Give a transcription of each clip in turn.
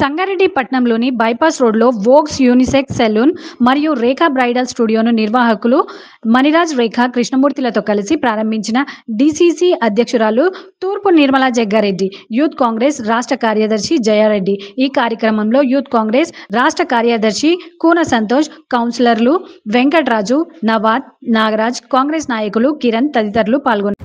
సంగారెడ్డి పట్టణంలోని బైపాస్ రోడ్లో వోగ్స్ unisex salon మరియు రేఖా బ్రైడల్ స్టూడియోను నిర్వాహకులు మణిరాజ్ రేఖ కృష్ణమూర్తిలతో కలిసి ప్రారంభించిన డిసిసి అధ్యక్షురాలు తూర్పు నిర్మలా జగ్గారెడ్డి, యూత్ కాంగ్రెస్ రాష్ట్ర కార్యదర్శి జయారెడ్డి. ఈ కార్యక్రమంలో యూత్ కాంగ్రెస్ రాష్ట్ర కార్యదర్శి కూన సంతోష్, కౌన్సిలర్లు వెంకటరాజు, నవాద్, నాగరాజ్, కాంగ్రెస్ నాయకులు కిరణ్ తదితరులు పాల్గొన్నారు.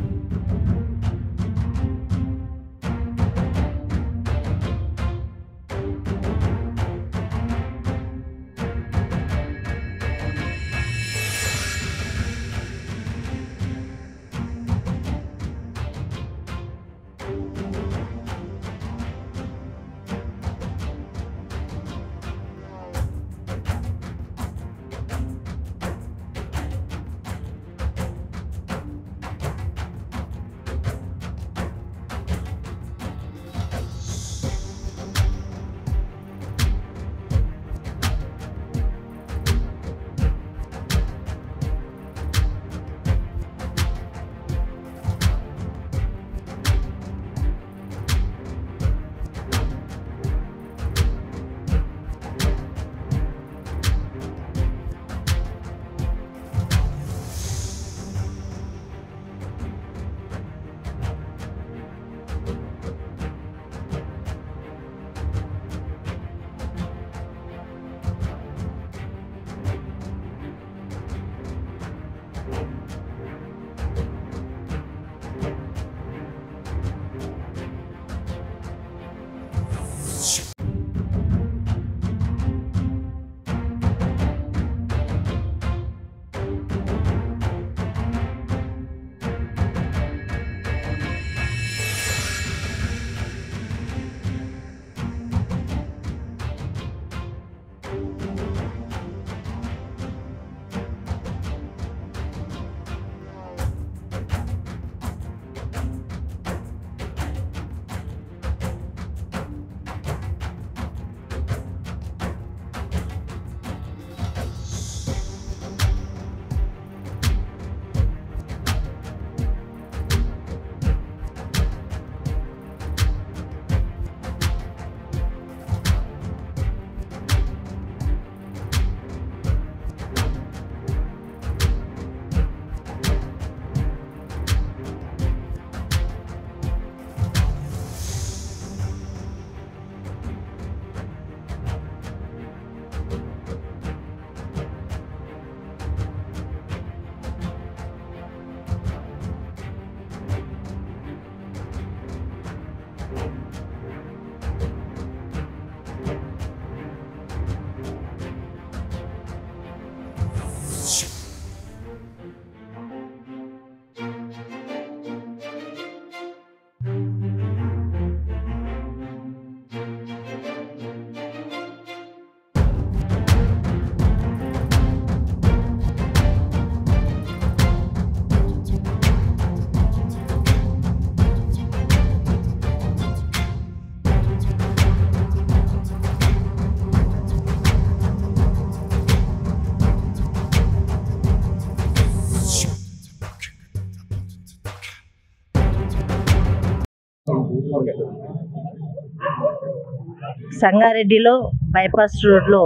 సంగారెడ్డిలో బైపాస్ రోడ్లో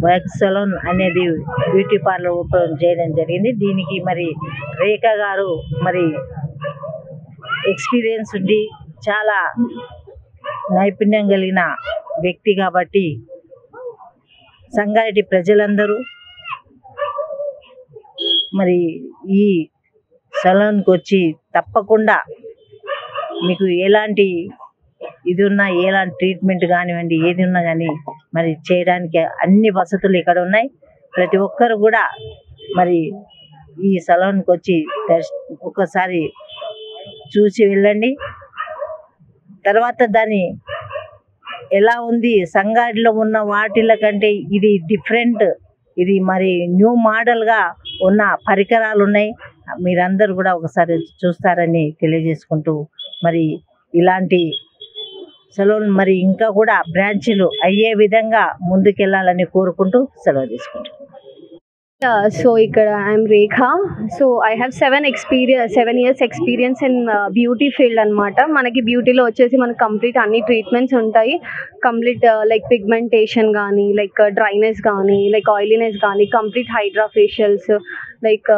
వ్యాక్స్ సెలూన్ అనేది బ్యూటీ పార్లర్ ఓపెన్ చేయడం జరిగింది. దీనికి మరి రేఖ గారు మరి ఎక్స్పీరియన్స్ ఉండి చాలా నైపుణ్యం కలిగిన వ్యక్తి కాబట్టి సంగారెడ్డి ప్రజలందరూ మరి ఈ సెలూన్కి వచ్చి తప్పకుండా మీకు ఎలాంటి ఇది ఉన్నా, ఎలాంటి ట్రీట్మెంట్ కానివ్వండి, ఏది ఉన్నా కానీ మరి చేయడానికి అన్ని వసతులు ఇక్కడ ఉన్నాయి. ప్రతి ఒక్కరు కూడా మరి ఈ సెలూన్కి వచ్చి ఒకసారి చూసి వెళ్ళండి. తర్వాత దాన్ని ఎలా ఉంది, సంగారెడ్డిలో ఉన్న వాటిల కంటే ఇది డిఫరెంట్, ఇది మరి న్యూ మోడల్గా ఉన్న పరికరాలు ఉన్నాయి. మీరందరూ కూడా ఒకసారి చూస్తారని తెలియజేసుకుంటూ మరి ఇలాంటి సెలూన్ మరి ఇంకా కూడా బ్రాంచ్లు అయ్యే విధంగా ముందుకెళ్ళాలని కోరుకుంటూ సెలవు తీసుకుంటాం. So ikkada I'm Rekha. So I have 7 years experience in beauty field anamata. Manaki beauty lo vachesi manaku complete anni treatments untayi. Complete like pigmentation gaani, like dryness gaani, like oiliness gaani, complete hydra facials, like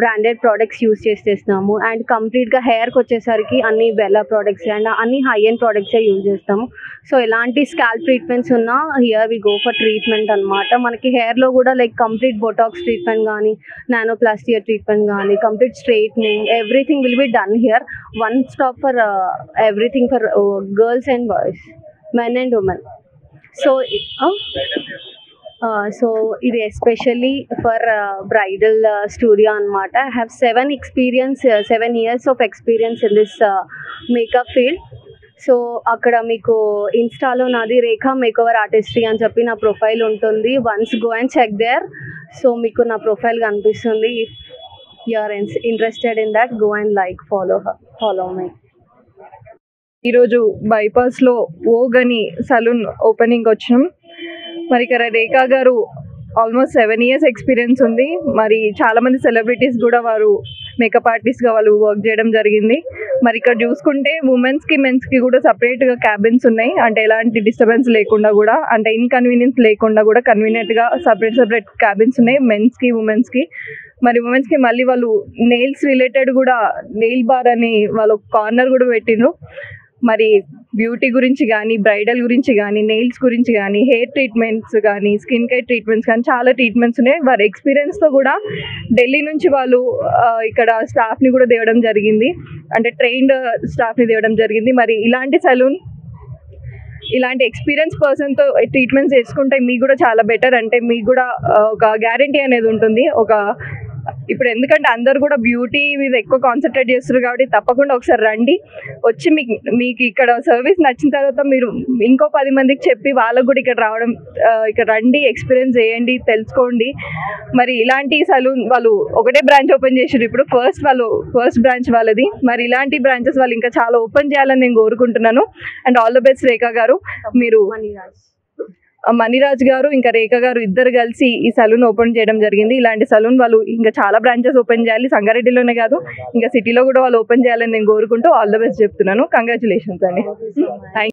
branded products use చేస్తున్నాము. And కంప్లీట్గా హెయిర్కి వచ్చేసరికి అన్ని Bella products and అన్ని high end ప్రోడక్ట్సే use చేస్తాము. So ఎలాంటి scalp treatments ఉన్నా here we go for treatment అనమాట. మనకి హెయిర్లో కూడా లైక్ కంప్లీట్ బొటాక్స్ ట్రీట్మెంట్ కానీ, నానోప్లాస్టియా ట్రీట్మెంట్ కానీ, complete straightening, everything will be done here. One stop for everything for girls and boys, men and women. So ఇది especially for bridal studio అనమాట. I have 7 years of experience in this makeup field. So అక్కడ మీకు ఇన్స్టాలో నాది రేఖా makeover artistry అని చెప్పి నా profile ఉంటుంది. Once go and check there. So మీకు నా ప్రొఫైల్ కనిపిస్తుంది. If you are interested in that, go and like follow my. ఈరోజు బైపాస్లో ఓగ్ అని సలూన్ ఓపెనింగ్ వచ్చినాం. మరి ఇక్కడ రేఖా గారు ఆల్మోస్ట్ 7 years ఎక్స్పీరియన్స్ ఉంది. మరి చాలామంది సెలబ్రిటీస్ కూడా వారు మేకప్ ఆర్టిస్ట్గా వాళ్ళు వర్క్ చేయడం జరిగింది. మరి ఇక్కడ చూసుకుంటే ఉమెన్స్కి మెన్స్కి కూడా సపరేట్గా క్యాబిన్స్ ఉన్నాయి. అంటే ఎలాంటి డిస్టర్బెన్స్ లేకుండా కూడా, అంటే ఇన్కన్వీనియన్స్ లేకుండా కూడా కన్వీనియంట్గా సపరేట్ క్యాబిన్స్ ఉన్నాయి మెన్స్కి ఉమెన్స్కి. మరి ఉమెన్స్కి మళ్ళీ వాళ్ళు నెయిల్స్ రిలేటెడ్ కూడా నెయిల్ బార్ అని వాళ్ళు కార్నర్ కూడా పెట్టిండ్రు. మరి బ్యూటీ గురించి కానీ, బ్రైడల్ గురించి కానీ, నెయిల్స్ గురించి కానీ, హెయిర్ ట్రీట్మెంట్స్ కానీ, స్కిన్ కేర్ ట్రీట్మెంట్స్ కానీ చాలా ట్రీట్మెంట్స్ ఉన్నాయి. వారి ఎక్స్పీరియన్స్తో కూడా ఢిల్లీ నుంచి వాళ్ళు ఇక్కడ స్టాఫ్ని కూడా తేవడం జరిగింది. అంటే ట్రైన్డ్ స్టాఫ్ని తేవడం జరిగింది. మరి ఇలాంటి సలూన్, ఇలాంటి ఎక్స్పీరియన్స్ పర్సన్తో ట్రీట్మెంట్స్ చేసుకుంటే మీకు కూడా చాలా బెటర్. అంటే మీకు కూడా ఒక గ్యారంటీ అనేది ఉంటుంది. ఇప్పుడు ఎందుకంటే అందరు కూడా బ్యూటీ మీద ఎక్కువ కాన్సన్ట్రేట్ చేస్తారు కాబట్టి తప్పకుండా ఒకసారి రండి. వచ్చి మీకు ఇక్కడ సర్వీస్ నచ్చిన తర్వాత మీరు ఇంకో 10 మందికి చెప్పి వాళ్ళకు కూడా ఇక్కడ రండి, ఎక్స్పీరియన్స్ చేయండి, తెలుసుకోండి. మరి ఇలాంటి సలూన్ వాళ్ళు ఒకటే బ్రాంచ్ ఓపెన్ చేసారు ఇప్పుడు, ఫస్ట్ బ్రాంచ్ వాళ్ళది. మరి ఇలాంటి బ్రాంచెస్ వాళ్ళు ఇంకా చాలా ఓపెన్ చేయాలని నేను కోరుకుంటున్నాను. అండ్ ఆల్ ద బెస్ట్ రేఖా గారు. మీరు మణిరాజ్ గారు ఇంకా రేఖా గారు ఇద్దరు కలిసి ఈ సలూన్ ఓపెన్ చేయడం జరిగింది. ఇలాంటి సలూన్ వాళ్ళు ఇంకా చాలా బ్రాంచెస్ ఓపెన్ చేయాలి. సంగారెడ్డిలోనే కాదు, ఇంకా సిటీలో కూడా వాళ్ళు ఓపెన్ చేయాలని నేను కోరుకుంటూ ఆల్ ద బెస్ట్ చెప్తున్నాను. కంగ్రాచులేషన్స్ అండి. థ్యాంక్